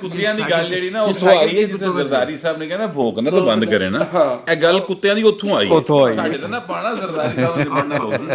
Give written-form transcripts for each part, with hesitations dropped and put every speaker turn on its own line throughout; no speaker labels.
ਕੁੱਤਿਆਂ ਦੀ ਗੱਲ ਜਿਹੜੀ ਨਾ ਉੱਥੋਂ ਆਈ ਹੈ, ਜਿਵੇਂ ਜ਼ਰਦਾਰੀ ਸਾਹਿਬ ਨੇ ਕਹਿੰਦਾ ਭੌਂਕਣਾ ਤਾਂ ਬੰਦ ਕਰੇ ਨਾ, ਇਹ ਗੱਲ ਕੁੱਤਿਆਂ ਦੀ ਉੱਥੋਂ ਆਈ ਹੈ। ਸਾਡੇ ਤਾਂ ਨਾ ਪਾਣਾ ਜ਼ਰਦਾਰੀ ਸਾਹਿਬ ਨੇ ਪੜਨਾ ਹੋਊਗਾ।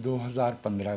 2015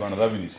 ਬਣਦਾ ਵੀ ਨਹੀਂ ਸੀ।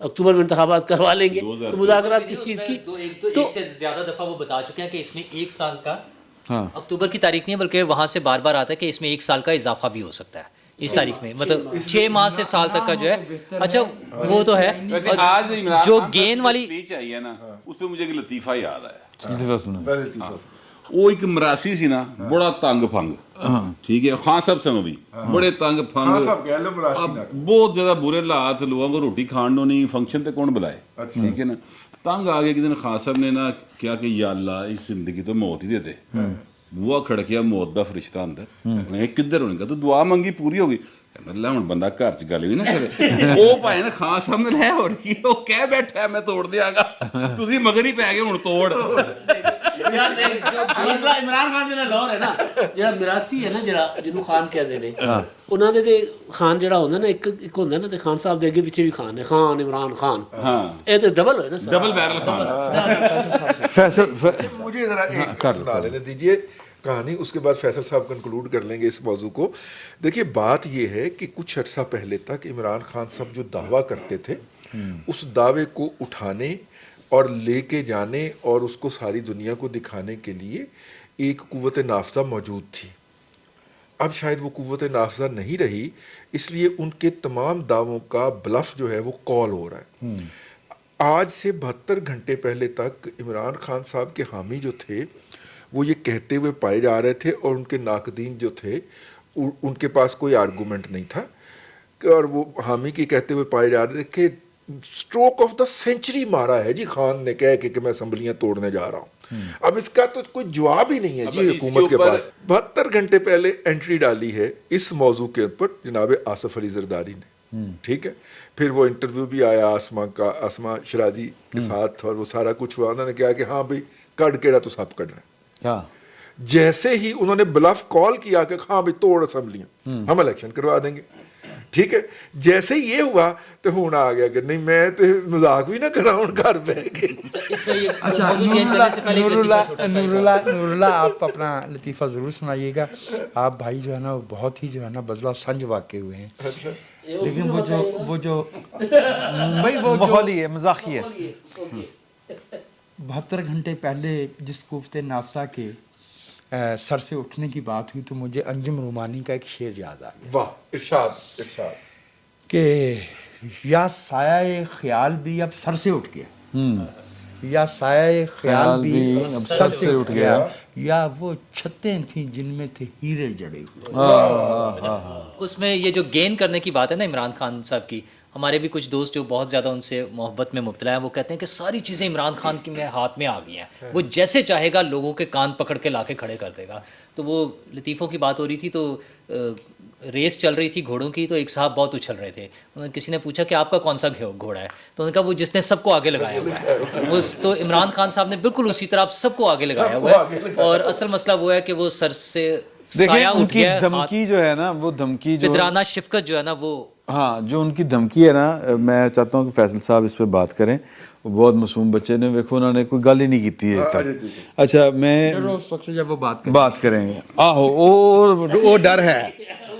اکتوبر میں انتخابات کروا لیں گے تو مذاکرات کس چیز کی.
تو ایک سے زیادہ دفعہ وہ بتا چکے ہیں کہ اس میں 1 سال کا اکتوبر کی تاریخ نہیں ہے بلکہ وہاں سے بار بار آتا ہے کہ اس میں 1 سال کا اضافہ بھی ہو سکتا ہے اس تاریخ میں, مطلب 6 ماہ سے سال تک کا جو ہے. اچھا وہ تو ہے.
آج عمران
جو
خان
گین والی
اسپیچ آئی ہے نا اس پہ مجھے ایک لطیفہ یاد آیا.
پہلے
وہ ایک مراسی سی نا بڑا تنگ پھنگ, ٹھیک ہے, خان صاحب سے بھی بڑے تنگ
خان صاحب
پھنگ,
کہہ لو مراسی نہ
بہت زیادہ برے حالات, لوگوں کو روٹی کھان نو نہیں, فنکشن تے کون بلائے, ٹھیک ہے نا. تنگ آ گیا کہ دن خان صاحب نے نا کیا کہ یا اللہ اس زندگی تو موت ہی دے دے. بوا کھڑکیا موت دا فرشتہ اندر, میں کدھر ہونے کا تو دعا منگی پوری ہو گئی. اللہ ہوں بندہ گھر چ گل بھی نہ کرے. وہ بھائی نا خان صاحب نے لے ہو رہی ہے, وہ کہہ بیٹھا ہے میں توڑ دیا گا, تسی مگر ہی پی گئے ہوں توڑ.
مسئلہ عمران خان جڑا لاہور ہے نا, جڑا مراسی ہے نا, جڑا جنوں خان کہتے ہیں, انہاں دے تے خان جڑا ہوندا نا ایک ہوندا نا, تے خان صاحب دے اگے پیچھے بھی خان ہے, خان عمران خان, اے تے ڈبل ہوئے نا,
ڈبل بیرل خان.
فیصل
مجھے ذرا ایک سنا لینے دیجئے کہانی, اس کے بعد فیصل صاحب کنکلوڈ کر لیں گے اس موضوع کو. دیکھیے بات یہ ہے کہ کچھ عرصہ پہلے تک عمران خان صاحب جو دعویٰ کرتے تھے اس دعوے کو اٹھانے اور لے کے جانے اور اس کو ساری دنیا کو دکھانے کے لیے ایک قوت نافذہ موجود تھی. اب شاید وہ قوت نافذہ نہیں رہی, اس لیے ان کے تمام دعووں کا بلف جو ہے وہ کال ہو رہا ہے. آج سے 72 گھنٹے پہلے تک عمران خان صاحب کے حامی جو تھے وہ یہ کہتے ہوئے پائے جا رہے تھے, اور ان کے ناقدین جو تھے ان کے پاس کوئی آرگومنٹ نہیں تھا, اور وہ حامی کی کہتے ہوئے پائے جا رہے تھے کہ سٹروک آف دا سینچری مارا ہے جی خان نے کہہ کہ میں اسمبلیاں توڑنے جا رہا ہوں. اب اس کا تو کوئی جواب ہی نہیں ہے جی حکومت کے پاس. 72 گھنٹے پہلے انٹری ڈالی ہے اس موضوع کے اوپر جناب آصف علی زرداری نے, ٹھیک ہے. پھر وہ انٹرویو بھی آیا آسما شرازی کے ساتھ, اور وہ سارا کچھ ہوا. انہوں نے کہا کہ ہاں بھائی کڈ کیڑا تو سب کڈنا. جیسے ہی انہوں نے بلف کال کیا کہ ہاں بھائی توڑ اسمبلیاں, ہم الیکشن کروا دیں گے, ٹھیک ہے. جیسے ہی یہ ہوا تو ہوں آ گیا کہ نہیں میں تو مذاق بھی نہ کرا ہوں گھر بہ کے.
اچھا نور اللہ آپ اپنا لطیفہ ضرور سنائیے گا. آپ بھائی جو ہے نا بہت ہی جو ہے نا بزلہ سنج واقع ہوئے ہیں, لیکن وہ جو بھائی وہ
ماحولی ہے, مزاحی ہے.
72 گھنٹے پہلے جس قوت نافذہ کے سر سے اٹھنے کی بات ہوئی تو مجھے انجم رومانی کا ایک شعر یاد آ گیا.
واہ, ارشاد ارشاد.
کہ یا سایہ خیال بھی اب سر سے اٹھ گیا, یا سایہ خیال بھی اب سر سے اٹھ گیا, یا وہ چھتیں تھیں جن میں تھے ہیرے جڑے ہوئے.
اس میں یہ جو گین کرنے کی بات ہے نا عمران خان صاحب کی, ہمارے بھی کچھ دوست جو بہت زیادہ ان سے محبت میں مبتلا ہیں وہ کہتے ہیں کہ ساری چیزیں عمران خان کی میں ہاتھ میں آ گئی ہیں, وہ جیسے چاہے گا لوگوں کے کان پکڑ کے لا کے کھڑے کر دے گا. تو وہ لطیفوں کی بات ہو رہی تھی تو ریس چل رہی تھی گھوڑوں کی, تو ایک صاحب بہت اچھل رہے تھے. کسی نے پوچھا کہ آپ کا کون سا گھوڑا ہے, تو انہوں نے کہا وہ جس نے سب کو آگے لگایا ہوا ہے. تو عمران خان صاحب نے بالکل اسی طرح سب کو آگے لگایا ہوا ہے, اور اصل مسئلہ وہ ہے کہ وہ سر سے
دیکھیں ان کی دھمکی جو ہے نا, وہ دھمکی جو
پدرانہ شفقت جو ہے نا وہ,
ہاں جو ان کی دھمکی ہے نا, میں چاہتا ہوں کہ فیصل صاحب اس پہ بات کریں. وہ بہت معصوم بچے نے, دیکھو انہوں نے کوئی گل ہی نہیں کی ہے. اچھا میں
اس وقت جب وہ
بات کریں گے, وہ ڈر ہے,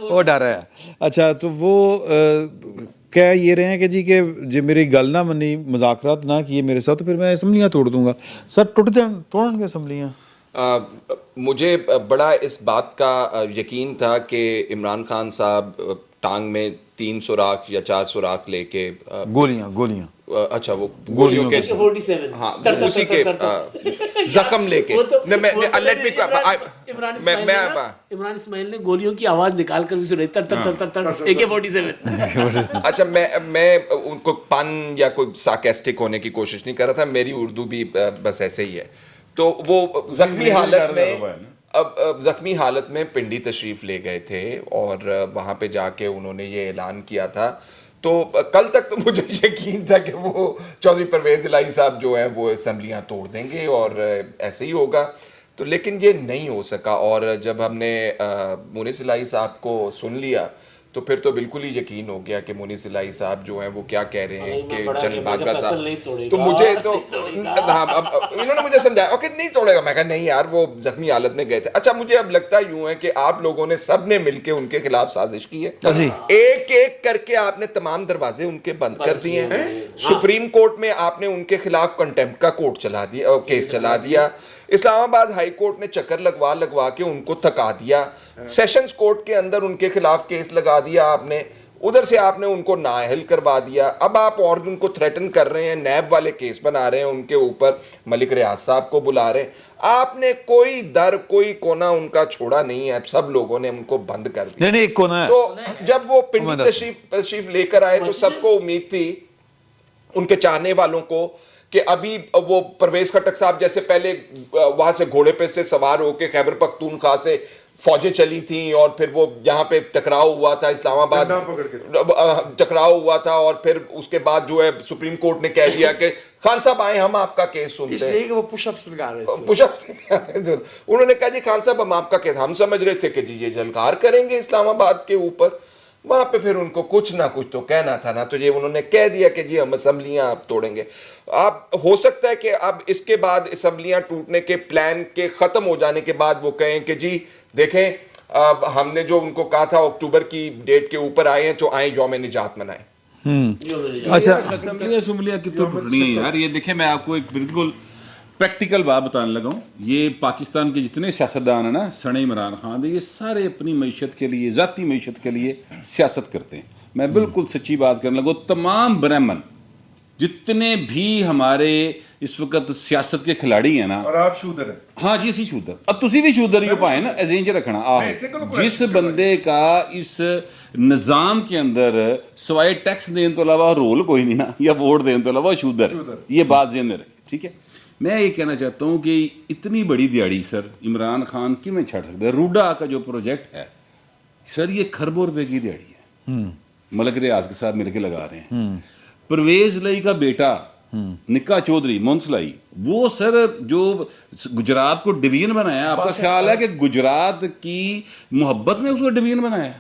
وہ ڈر ہے. اچھا تو وہ کہہ یہ رہے ہیں کہ جی کہ جی میری گل نہ منی, مذاکرات نہ کیے میرے ساتھ, تو پھر میں اسمبلیاں توڑ دوں گا. سر توڑیں گے اسمبلیاں.
مجھے بڑا اس بات کا یقین تھا کہ عمران خان صاحب ٹانگ میں 3 سوراخ یا 4 سوراخ لے کے
گولیاں
اچھا وہ گولیوں کے ہاں اسی کے زخم لے کے
عمران اسماعیل نے گولیوں کی آواز نکال کر بھی سنائی, تر تر تر تر AK-47.
اچھا میں ان کو پن یا کوئی سارکیسٹک ہونے کی کوشش نہیں کر رہا تھا, میری اردو بھی بس ایسے ہی ہے. تو وہ زخمی حالت میں پنڈی تشریف لے گئے تھے, اور وہاں پہ جا کے انہوں نے یہ اعلان کیا تھا. تو کل تک تو مجھے یقین تھا کہ وہ چودھری پرویز الہی صاحب جو ہیں وہ اسمبلیاں توڑ دیں گے اور ایسے ہی ہوگا. تو لیکن یہ نہیں ہو سکا, اور جب ہم نے مونس الہی صاحب کو سن لیا تو پھر تو بالکل ہی یقین ہو گیا کہ مونس الہی صاحب جو ہیں وہ کیا کہہ رہے ہیں کہ جنرل باجوہ صاحب. تو مجھے تو انہوں نے مجھے سمجھایا کہ نہیں توڑے گا. میں کہا نہیں یار وہ زخمی حالت میں گئے تھے. اچھا مجھے اب لگتا یوں ہے کہ آپ لوگوں نے سب نے مل کے ان کے خلاف سازش کی ہے, ایک ایک کر کے آپ نے تمام دروازے ان کے بند کر دیے ہیں. سپریم کورٹ میں آپ نے ان کے خلاف کنٹیمپٹ کا کورٹ چلا دیا, کیس چلا دیا. اسلام آباد ہائی کورٹ نے چکر لگوا کے ان کو تھکا دیا. سیشنز کورٹ کے اندر ان کے خلاف کیس لگا دیا آپ نے, ادھر سے آپ نے ان کو نااہل کروا دیا. اب آپ اور ان کو تھریٹن کر رہے ہیں, نیب والے کیس بنا رہے ہیں ان کے اوپر, ملک ریاض صاحب کو بلا رہے ہیں. آپ نے کوئی در کوئی کونا ان کا چھوڑا نہیں ہے, سب لوگوں نے ان کو بند کر دیا.
نہیں ایک کونا ہے.
تو جب وہ پنڈی تشریف لے کر آئے تو سب کو امید تھی ان کے چاہنے والوں کو کہ ابھی وہ پرویز خٹک صاحب جیسے پہلے وہاں سے گھوڑے پہ سے سوار ہو کے خیبر پختونخوا سے فوجیں چلی تھیں اور پھر وہ یہاں پہ ٹکراؤ ہوا تھا, اسلام آباد ٹکراؤ ہوا تھا, اور پھر اس کے بعد جو ہے سپریم کورٹ نے کہہ دیا کہ خان صاحب آئے ہم آپ کا کیس سنتے ہیں.
وہ پش اپس لگا رہے تھے,
پش اپس انہوں نے کہا جی خان صاحب ہم آپ کا کیس, ہم سمجھ رہے تھے کہ جی یہ جلکار کریں گے اسلام آباد کے اوپر. وہاں پہ پھر ان کو کچھ نہ کچھ تو کہنا تھا نا, تو یہ انہوں نے کہہ دیا کہ جی ہم اسمبلیاں آپ توڑیں گے. آپ ہو سکتا ہے کہ اب اس کے بعد اسمبلیاں ٹوٹنے کے پلان کے ختم ہو جانے کے بعد وہ کہیں کہ جی دیکھیں ہم نے جو ان کو کہا تھا اکتوبر کی ڈیٹ کے اوپر آئے ہیں تو آئیں یوم نجات منائیں.
اچھا
اسمبلیاں کتنے ٹوٹنی ہیں یار. یہ دیکھیں میں آپ کو ایک بالکل پریکٹیکل بات بتانے لگا ہوں. یہ پاکستان کے جتنے سیاستدان ہیں نا سنے عمران خان دے, یہ سارے اپنی معیشت کے لیے, ذاتی معیشت کے لیے سیاست کرتے ہیں. میں بالکل سچی بات کرنے لگا, تمام برہمن جتنے بھی ہمارے اس وقت سیاست کے کھلاڑی ہیں نا,
اور آپ شودر ہیں.
ہاں جی اسی شودر, اب تسی بھی شودر ہی ہو پائے نا, ایجنج رکھنا. جس بندے کا اس نظام کے اندر سوائے ٹیکس دین تو علاوہ رول کوئی نہیں نا, یا ووٹ دین تو علاوہ شودر, یہ بات ذہن میں رکھیں. ٹھیک ہے, میں یہ کہنا چاہتا ہوں کہ اتنی بڑی دیہڑی سر عمران خان کی میں چھڑ سکتا ہے. روڈا کا جو پروجیکٹ ہے سر یہ کھربوں روپے کی دیہڑی ہے, ملک ریاض کے ساتھ مل کے لگا رہے ہیں. پرویز لائی کا بیٹا نکا چودھری مونس لائی, وہ سر جو گجرات کو ڈویژن بنایا, آپ کا خیال ہے کہ گجرات کی محبت میں اس کو ڈویژن بنایا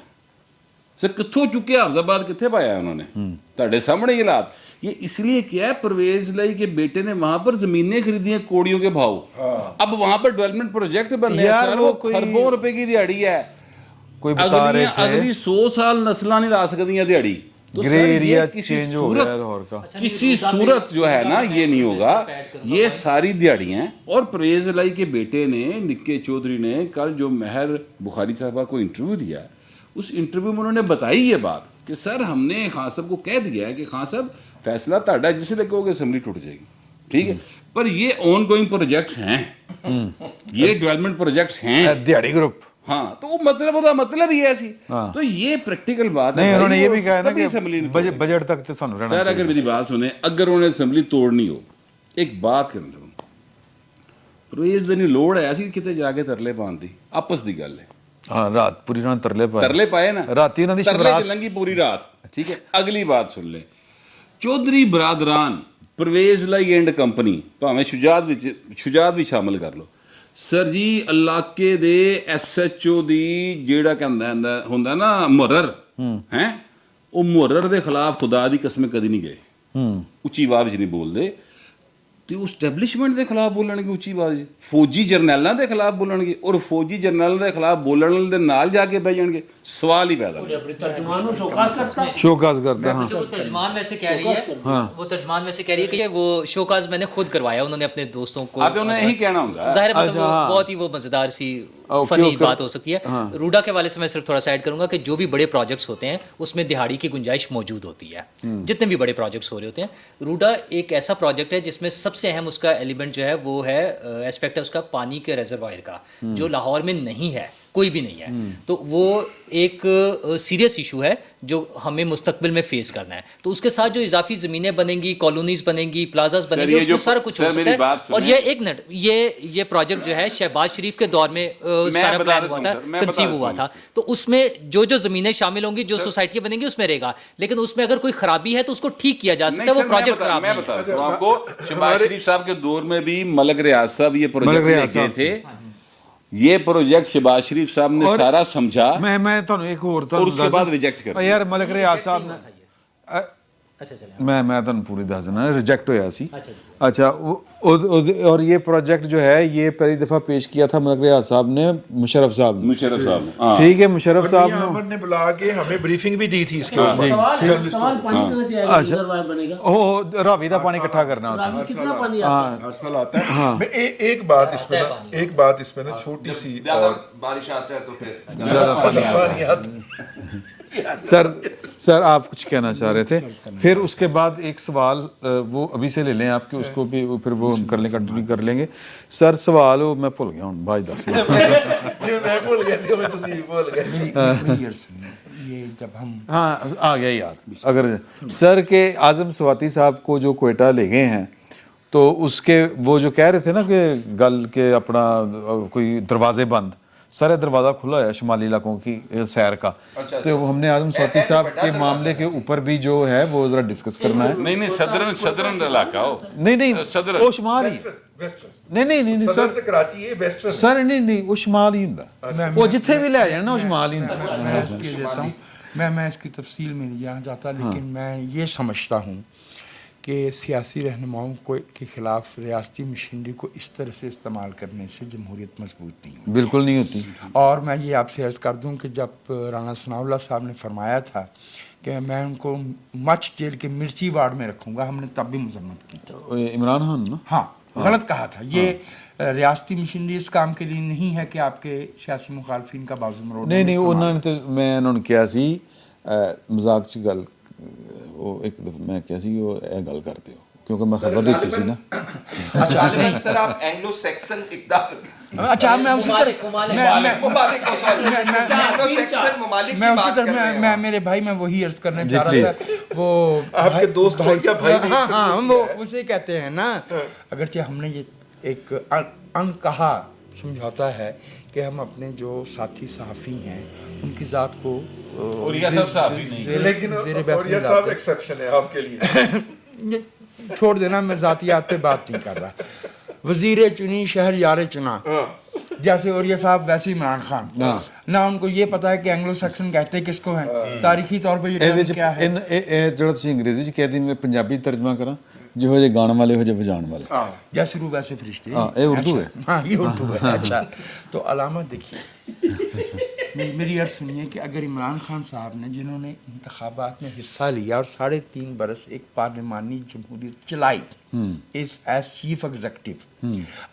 سر؟ کتھوں چکے حافظ آباد کتنے پایا انہوں نے, تہاڈے سامنے یہ حالات. یہ اس لیے کیا ہے, پرویز لائی کے بیٹے نے وہاں پر زمینیں خریدی ہیں کوڑیوں کے بھاؤ, اب وہاں پر ڈیولپمنٹ پروجیکٹ بن رہے ہیں, وہ کھربوں روپے کی دیہڑی ہے.
کوئی بتا رہے تھے
اگلی 100 سال نسلاں نہیں لا سکتی دیہڑی.
گرے ایریا چینج ہو گیا لاہور کا.
کسی صورت جو ہے نا یہ نہیں ہوگا, یہ ساری دیہڑیاں. اور پرویز لائی کے بیٹے نے, نکے چودھری نے, کل جو مہر بخاری صاحبہ کو انٹرویو دیا, اس انٹرویو میں انہوں نے بتائی یہ بات کہ سر ہم نے خان صاحب کو کہہ دیا ہے کہ خان صاحب فیصلہ تہاڈا جسے لگے گا اسمبلی ٹوٹ جائے گی. ٹھیک ہے, پر یہ آن گوئنگ پروجیکٹس ہیں, یہ ڈیولپمنٹ پروجیکٹس ہیں,
دیہڑی گروپ.
ہاں تو مطلب ہی ایسی. تو یہ پریکٹیکل بات ہے.
نہیں انہوں نے یہ بھی کہا نا کہ بجٹ تک تو سانو رہنا
سر. اگر میری بات سنیں, اگر انہوں نے اسمبلی توڑنی ہو, ایک بات کرنے لگوں, پرویز دنی لوڑ ہے سی کتے جا کے ترلے پان دی, آپس دی گل ہے.
ہاں رات پوری رات ترلے پائے نا,
راتی انہوں نے ترلے چلنگی پوری رات. ٹھیک ہے, اگلی بات سن لیں. چودھری برادران پرویز لائی اینڈ کمپنی بھاویں شجاعت بھی شامل کر لو سر جی, علاقے دے ایس ایچ او دی جیڑا کہندا ہوندا نا مرر ہیں, وہ مرر دے خلاف خدا دی قسم کدی نہیں گئے, اچھی آواز نہیں بول دے. تو اسٹیبلشمنٹ دے خلاف بولن گے اچھی آواز, فوجی جرنیلاں دے خلاف بولن گے, اور فوجی جرنیل دے خلاف بولن دے نال جا کے بہ جان گے. سوال ہی پیدا ہوگا.
شوکاز کرتا. ہاں
وہ ترجمان ویسے کہہ رہی ہے, کہ وہ شوکاز میں نے خود کروایا, انہوں نے اپنے دوستوں کو.
آپ انہوں نے یہی کہنا ہوگا.
ظاہر ہے بہت ہی وہ مزیدار سی فنی بات ہو سکتی ہے. روڈا کے حوالے سے میں صرف تھوڑا سا ایڈ کروں گا کہ جو بھی بڑے پروجیکٹس ہوتے ہیں اس میں دہاڑی کی گنجائش موجود ہوتی ہے. جتنے بھی بڑے پروجیکٹس ہو رہے ہوتے ہیں, روڈا ایک ایسا پروجیکٹ ہے جس میں سب سے اہم اس کا ایلیمنٹ جو ہے وہ ہے ایسپیکٹ ہے اس کا پانی کے ریزروائر کا, جو لاہور میں نہیں ہے, کوئی بھی نہیں ہے. تو وہ ایک سیریس ایشو ہے جو ہمیں مستقبل میں فیس کرنا ہے. تو اس کے ساتھ جو اضافی زمینیں بنیں گی, کالونیز بنیں گی, پلازاز بنیں گی, اس میں سارا کچھ ہو سکتا ہے. اور یہ ایک منٹ, یہ پروجیکٹ جو ہے شہباز شریف کے دور میں سارا پلان ہوا تھا, کنسیو ہوا تھا. تو اس میں جو زمینیں شامل ہوں گی, جو سوسائٹی بنیں گی, اس میں رہے گا. لیکن اس میں اگر کوئی خرابی ہے تو اس کو ٹھیک کیا جا سکتا ہے. وہ پروجیکٹ خراب نہیں ہے.
میں بتا آپ کو, شہباز شریف صاحب کے دور میں بھی ملک ریاض صاحب یہ پروجیکٹ لے گئے تھے, یہ پروجیکٹ شہباز شریف صاحب نے سارا سمجھا
میں ਤੁਹਾਨੂੰ ਇੱਕ ਹੋਰ
اور اس کے بعد ریجیکٹ کر
ਯਾਰ ਮਲਕ ਰਿਆਜ਼ ਸਾਹਿਬ ਨੇ
اچھا چلیں
ਮੈਂ ਤੁਹਾਨੂੰ ਪੂਰੀ ਦੱਸ ਦਿੰਦਾ ਰਿਜੈਕਟ ਹੋਇਆ ਸੀ اچھا اور یہ پروجیکٹ جو ہے یہ پہلی دفعہ پیش کیا تھا ملک ریاض صاحب نے مشرف صاحب نے ٹھیک ہے مشرف صاحب
نے بلا کے ہمیں بریفنگ بھی دی تھی اس کے اوپر
سوال پانی کہاں سے آئے گا ریزروائر بنے گا
وہ راوی کا پانی اکٹھا کرنا ہوتا ہے
کتنا پانی آتا ہے
ہر سال آتا ہے ایک بات اس میں نا چھوٹی سی اور
بارش آتا ہے تو پھر
پانی آتا
سر آپ کچھ کہنا چاہ رہے تھے پھر اس کے بعد ایک سوال وہ ابھی سے لے لیں آپ کے اس کو بھی پھر وہ ہم کر لیں کنٹینیو کر لیں گے سر سوال وہ میں بھول گیا ہوں بھائی دس
یہ جب ہم
ہاں آ گیا یاد اگر سر کے اعظم سواتی صاحب کو جو کوئٹہ لے گئے ہیں تو اس کے وہ جو کہہ رہے تھے نا کہ گل کے اپنا کوئی دروازے بند سارے دروازہ کھلا ہے شمالی علاقوں کی سیر کا تو ہم نے اعظم سواتی صاحب کے معاملے کے اوپر بھی جو ہے وہ ذرا ڈسکس کرنا ہے
نہیں صدرن علاقہ ہو
نہیں وہ شمال ہی نہیں سر
کراچی ہے ویسٹرن
سر نہیں وہ شمال ہی ہوندا وہ جتھے بھی لے جائیں نا وہ شمال ہی ہوندا
میں اس کی دیتا ہوں میں اس کی تفصیل میں نہیں جانا چاہتا لیکن میں یہ سمجھتا ہوں کہ سیاسی رہنماؤں کے خلاف ریاستی مشینری کو اس طرح سے استعمال کرنے سے جمہوریت مضبوط نہیں ہوتی
بالکل نہیں ہوتی
اور میں یہ آپ سے عرض کر دوں کہ جب رانا ثناء اللہ صاحب نے فرمایا تھا کہ میں ان کو مچ جیل کے مرچی وارڈ میں رکھوں گا ہم نے تب بھی مذمت کی تھی
عمران خان نا
ہاں غلط کہا تھا یہ ریاستی مشینری اس کام کے لیے نہیں ہے کہ آپ کے سیاسی مخالفین کا بازو مروڑ
نہیں انہوں نے تو میں انہوں نے کیا سی مذاق چ گل وہ ایک دفعہ میں کیا سی وہ اے گل کرتے ہو کیونکہ میں خبر دیتی سی نا
اچھا اکثر آپ اینگلو سیکسن اقدار
اچھا میں اسی طرح میرے بھائی میں وہی عرض کرنا چاہ رہا تھا وہ
آپ کے دوست
ہاں وہ اسے کہتے ہیں نا اگرچہ ہم نے یہ ایک ان کہا سمجھاتا ہے کہ ہم اپنے جو ساتھی صحافی ہیں ان کی ذات کو چھوڑ دینا میں ذاتیات پہ بات نہیں کر رہا وزیر چنی شہر یار چنا جیسے اوریہ صاحب ویسے عمران خان نہ ان کو یہ پتا ہے کہ اینگلو سیکسن کہتے کس کو ہیں تاریخی طور پہ یہ کیا ہے
جو تسی انگریزی چ کہہ دیں میں پنجابی ترجمہ کراں جو ہو جائے گان والے ہو جائے بجان والے
جیسے روح ویسے فرشتے
یہ اردو ہے
ہاں یہ اردو ہے اچھا تو علامت دیکھیے میری عرض سنیے کہ اگر عمران خان صاحب نے جنہوں نے انتخابات میں حصہ لیا اور 3.5 برس ایک پارلیمانی جمہوریت چلائی ایز چیف ایگزیکٹو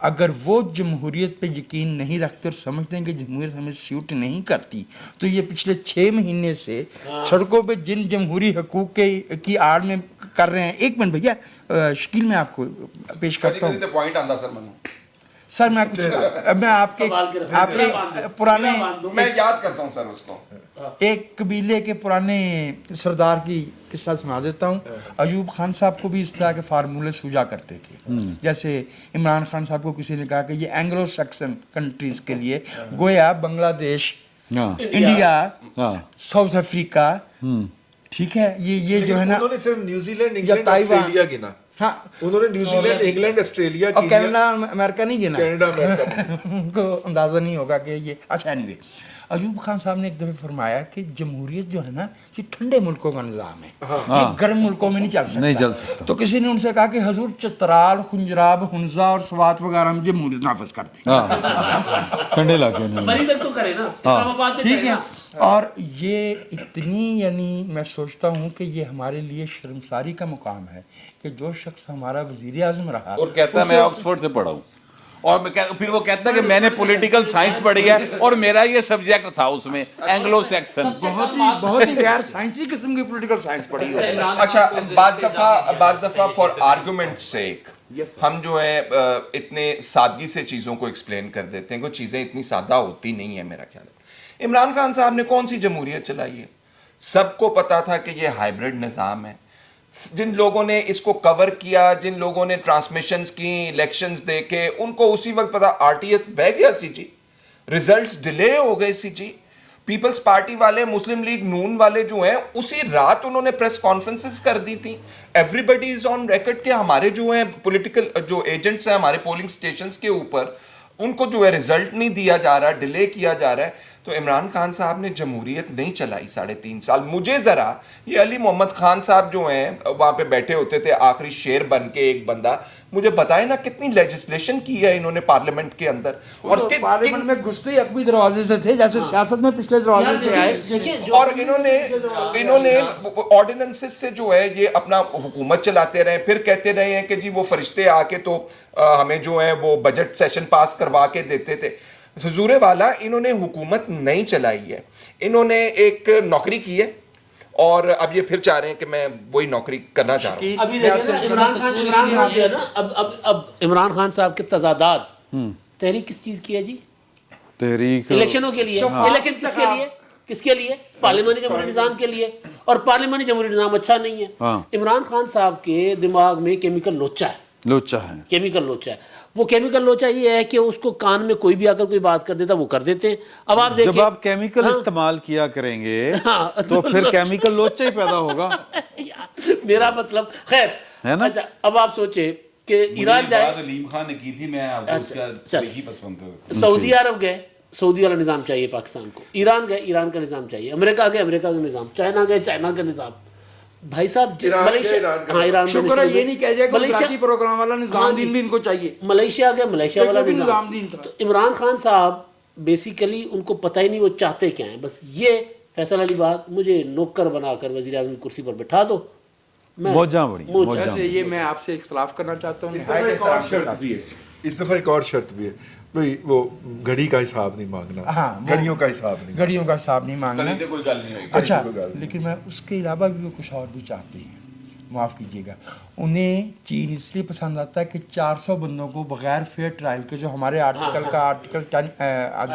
اگر وہ جمہوریت پہ یقین نہیں رکھتے اور سمجھتے ہیں کہ جمہوریت ہمیں سیوٹ نہیں کرتی تو یہ پچھلے 6 مہینے سے سڑکوں پہ جن جمہوری حقوق کی آڑ میں کر رہے ہیں ایک منٹ بھیا شکیل میں آپ کو پیش کرتا ہوں سر میں آپ کے پرانے
میں یاد کرتا ہوں سر اس کو
ایک قبیلے کے پرانے سردار کی قصہ سنا دیتا ہوں ایوب خان صاحب کو بھی اس طرح کے فارمولے سوجا کرتے تھے جیسے عمران خان صاحب کو کسی نے کہا کہ یہ اینگلو سیکسن کنٹریز کے لیے گویا بنگلہ دیش انڈیا ساؤتھ افریقہ ٹھیک ہے یہ جو ہے نا
نیوزی لینڈ انگلینڈ آسٹریلیا گنا
ہاں
انہوں نے نیوزی لینڈ انگلینڈ آسٹریلیا
اور کینیڈا امریکہ نہیں گنا
کینیڈا امریکہ
ان کو اندازہ نہیں ہوگا کہ یہ اچھا نہیں ہے ایوب خان صاحب نے ایک دفعہ فرمایا کہ جمہوریت جو ہے نا یہ ٹھنڈے ملکوں کا نظام ہے یہ گرم ملکوں میں نہیں چل سکتا تو کسی نے ان سے کہا کہ حضور چترال خنجراب ہنزا اور سوات وغیرہ میں جمہوریت نافذ کر دیں
ٹھنڈے علاقے
میں ٹھیک ہے اور یہ اتنی یعنی میں سوچتا ہوں کہ یہ ہمارے لیے شرمساری کا مقام ہے کہ جو شخص ہمارا وزیر اعظم رہا
اور کہتا ہے میں آکسفورڈ سے پڑھا ہوں اور پھر وہ کہتا ہے کہ میں نے پولیٹیکل سائنس پڑھی ہے اور میرا یہ سبجیکٹ تھا اس میں اینگلو سیکسن
بہت ہی غیر سائنسی قسم کی پولیٹیکل سائنس پڑھی ہے
اچھا بعض دفعہ فار آرگومنٹ سیک ہم جو ہے اتنے سادگی سے چیزوں کو ایکسپلین کر دیتے ہیں کوئی چیزیں اتنی سادہ ہوتی نہیں ہے میرا خیال ہے عمران خان صاحب نے کون سی جمہوریت چلائی ہے سب کو پتا تھا کہ یہ ہائیبرڈ نظام ہے جن لوگوں نے اس کو کور کیا جن لوگوں نے ٹرانسمیشنز کی الیکشنز دیکھے ان کو اسی وقت پتا آر ٹی ایس بہ گیا سی جی ریزلٹس ڈیلے ہو گئے سی جی پیپلز پارٹی والے مسلم لیگ نون والے جو ہیں اسی رات انہوں نے پریس کانفرنسز کر دی تھی every body is on record کہ ہمارے جو ہیں پولیٹیکل جو ایجنٹس ہیں ہمارے پولنگ اسٹیشنز کے اوپر ان کو جو ہے رزلٹ نہیں دیا جا رہا, ڈیلے کیا جا رہا ہے. تو عمران خان صاحب نے جمہوریت نہیں چلائی 3.5 سال. مجھے ذرا یہ علی محمد خان صاحب جو ہیں وہاں پہ بیٹھے ہوتے تھے آخری شیر بن کے ایک بندہ, مجھے بتائے نا کتنی لیجسلیشن کی ہے انہوں نے پارلیمنٹ کے اندر, اور
پارلیمنٹ میں گھستے ہی اکبی دروازے سے تھے جیسے سیاست میں پچھلے دروازے سے آئے,
اور انہوں نے آرڈیننسز سے جو ہے یہ اپنا حکومت چلاتے رہے. پھر کہتے رہے ہیں کہ جی وہ فرشتے آ کے تو ہمیں جو ہے وہ بجٹ سیشن پاس کروا کے دیتے تھے. حضور والا انہوں نے حکومت نہیں چلائی ہے, انہوں نے ایک نوکری کی ہے, اور اب یہ پھر چاہ رہے ہیں کہ میں وہی نوکری کرنا چاہ رہا ہوں.
ابھی دیکھیں نا عمران خان جو ہے نا, اب عمران خان صاحب کے تضادات, تحریک کس چیز کی ہے جی؟
تحریک
الیکشنوں کے لیے. الیکشن کس کے لیے؟ کس کے لیے؟ پارلیمانی جمہوری نظام کے لیے, اور پارلیمانی جمہوری نظام اچھا نہیں ہے. عمران خان صاحب کے دماغ میں کیمیکل لوچا ہے, کیمیکل لوچا ہے. وہ کیمیکل لوچا یہ ہے کہ اس کو کان میں کوئی بھی اگر کوئی بات کر دیتا وہ کر دیتے ہیں. اب آپ دیکھیں
جب آپ کیمیکل استعمال کیا کریں گے تو پھر کیمیکل لوچا ہی پیدا ہوگا.
میرا مطلب خیر, اچھا اب آپ سوچیں کہ ایران جائے,
علیم خان نے کی تھی, میں آپ کو اس کا ہی پسند ہوں.
سعودی عرب گئے, سعودی والا نظام چاہیے پاکستان کو. ایران گئے, ایران کا نظام چاہیے. امریکہ گئے, امریکہ کا نظام. چائنا گئے, چائنا کا نظام. بھائی صاحب ایران
شکر ہے یہ نہیں کہہ جائے کہ ملائشیا پروگرام والا نظام دین بھی ان کو چاہیے.
ملیشیا گئے, ملیشیا والا نظام. تو عمران خان صاحب بیسیکلی ان کو پتہ ہی نہیں وہ چاہتے کیا ہیں. بس یہ فیصل علی بات, مجھے نوکر بنا کر وزیر اعظم کی کرسی پر بٹھا دو.
ویسے یہ میں آپ سے اختلاف کرنا چاہتا ہوں.
اس دفعہ ایک اور شرط بھی ہے بھائی, وہ گھڑی کا حساب نہیں مانگنا.
ہاں,
گھڑیوں کا حساب نہیں,
گھڑیوں کا حساب نہیں مانگنا.
کوئی گل نہیں ہوئی.
اچھا, لیکن میں اس کے علاوہ بھی کچھ اور بھی چاہتے ہیں, معاف کیجیے گا. انہیں چین اس لیے پسند آتا ہے کہ 400 بندوں کو بغیر فیئر ٹرائل کے, جو ہمارے آرٹیکل کا آرٹیکل 10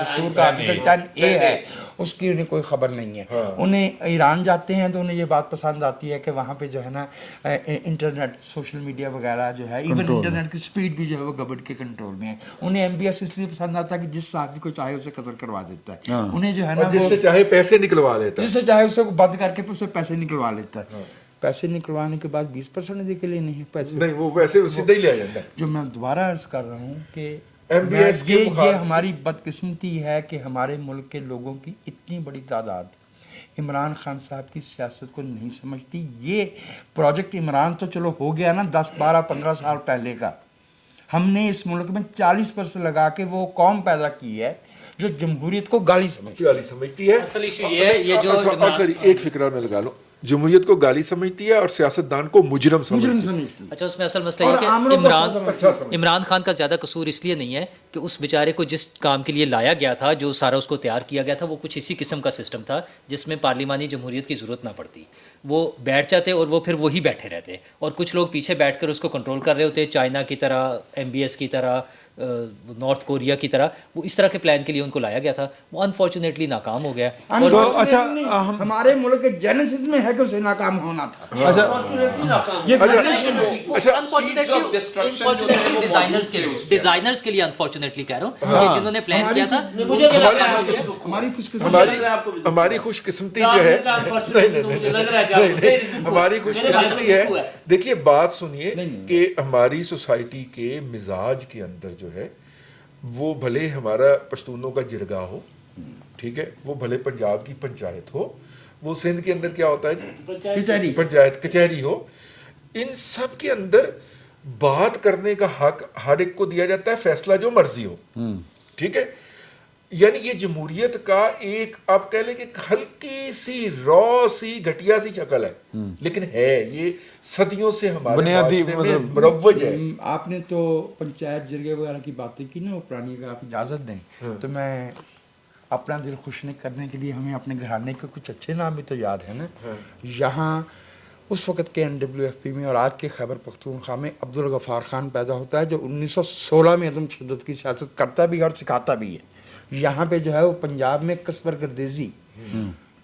دستور کا آرٹیکل 10A ہے, اس کی انہیں کوئی خبر نہیں ہے. انہیں ایران جاتے ہیں تو انہیں یہ بات پسند آتی ہے کہ وہاں پہ جو ہے نا انٹرنیٹ, سوشل میڈیا وغیرہ جو ہے, ایون انٹرنیٹ کی سپیڈ بھی جو ہے وہ گورنمنٹ کے کنٹرول میں ہے. انہیں MBS اس لیے پسند آتا ہے کہ جس صحافی کو چاہے اسے قتل کروا دیتا ہے. انہیں جو ہے نا
جس سے چاہے پیسے نکلوا لیتا ہے,
جس سے چاہے اسے بند کر کے اسے پیسے نکلوا لیتا ہے. پیسے نکلوانے کے بعد 20% دے کے لیے نہیں پیسے
نہیں, وہ ویسے سیدھا ہی لیا جاتا ہے.
جو میں دوبارہ عرض کر رہا ہوں کہ
MBS
یہ ہماری بدقسمتی ہے کہ ہمارے ملک کے لوگوں کی اتنی بڑی تعداد عمران خان صاحب کی سیاست کو نہیں سمجھتی. یہ پروجیکٹ عمران تو چلو ہو گیا نا 10, 12, 15 سال پہلے کا. ہم نے اس ملک میں 40% لگا کے وہ قوم پیدا کی ہے جو جمہوریت کو گالی
سمجھتی ہے.
اصل ایشو یہ ہے, یہ جو
سوری ایک فکرہ میں لگا لو, جمہوریت کو گالی سمجھتی ہے اور سیاستدان کو مجرم سمجھتی ہے.
اچھا, اس میں اصل مسئلہ یہ کہ عمران خان کا زیادہ قصور اس لیے نہیں ہے کہ اس بیچارے کو جس کام کے لیے لایا گیا تھا, جو سارا اس کو تیار کیا گیا تھا, وہ کچھ اسی قسم کا سسٹم تھا جس میں پارلیمانی جمہوریت کی ضرورت نہ پڑتی. وہ بیٹھ جاتے اور وہ پھر وہی بیٹھے رہتے, اور کچھ لوگ پیچھے بیٹھ کر اس کو کنٹرول کر رہے ہوتے, چائنا کی طرح, MBS کی طرح, نارتھ کوریا کی طرح. وہ اس طرح کے پلان کے لیے ان کو لایا گیا تھا. وہ انفارچونیٹلی ناکام ہو گیا.
ہمارے ملک کے جینیسس میں ہے کہ اسے ناکام ہونا تھا.
ڈیزائنرز کے لیے انفارچونیٹلی کہہ رہا ہوں کہ جنہوں نے پلان کیا تھا.
ہماری خوش قسمتی جو ہے, ہماری خوش قسمتی ہے. دیکھیے بات سنیے کہ ہماری سوسائٹی کے مزاج کے اندر جو ہے, وہ بھلے ہمارا پشتونوں کا جرگا ہو, ٹھیک ہے, وہ بھلے پنجاب کی پنچایت ہو, وہ سندھ کے اندر کیا ہوتا ہے پنچایت کچہری ہو, ان سب کے اندر بات کرنے کا حق ہر ایک کو دیا جاتا ہے, فیصلہ جو مرضی ہو, ٹھیک ہے. یعنی یہ جمہوریت کا ایک آپ کہہ لیں کہ ہلکی سی رو سی گھٹیا سی شکل ہے, لیکن ہے یہ صدیوں سے ہمارے
بنیادی
مروج ہے.
آپ نے تو پنچایت جرگے وغیرہ کی باتیں کی نا, وہ پرانی, اگر آپ اجازت دیں تو میں اپنا دل خوش کرنے کے لیے, ہمیں اپنے گھرانے کے کچھ اچھے نام بھی تو یاد ہیں نا. یہاں اس وقت کے NWFP میں اور آج کے خیبر پختونخوا میں عبدالغفار خان پیدا ہوتا ہے, جو 1916 میں عدم تشدد کی سیاست کرتا بھی اور سکھاتا بھی ہے. یہاں پہ جو ہے وہ پنجاب میں کسبر گردیزی,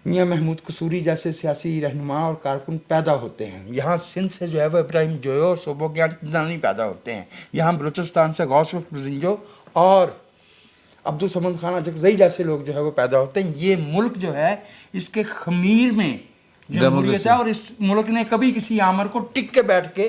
میاں محمود قصوری جیسے سیاسی رہنما اور کارکن پیدا ہوتے ہیں. یہاں سندھ سے جو ہے وہ ابراہیم جویو اور صوبوں کے دانی پیدا ہوتے ہیں. یہاں بلوچستان سے غوث بزنجو اور عبدالصمد خان اجکزئی جیسے لوگ جو ہے وہ پیدا ہوتے ہیں. یہ ملک جو ہے اس کے خمیر میں جمہوریت ہے, اور اس ملک نے کبھی کسی آمر کو ٹک کے بیٹھ کے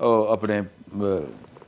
ਉਹ ਆਪਣੇ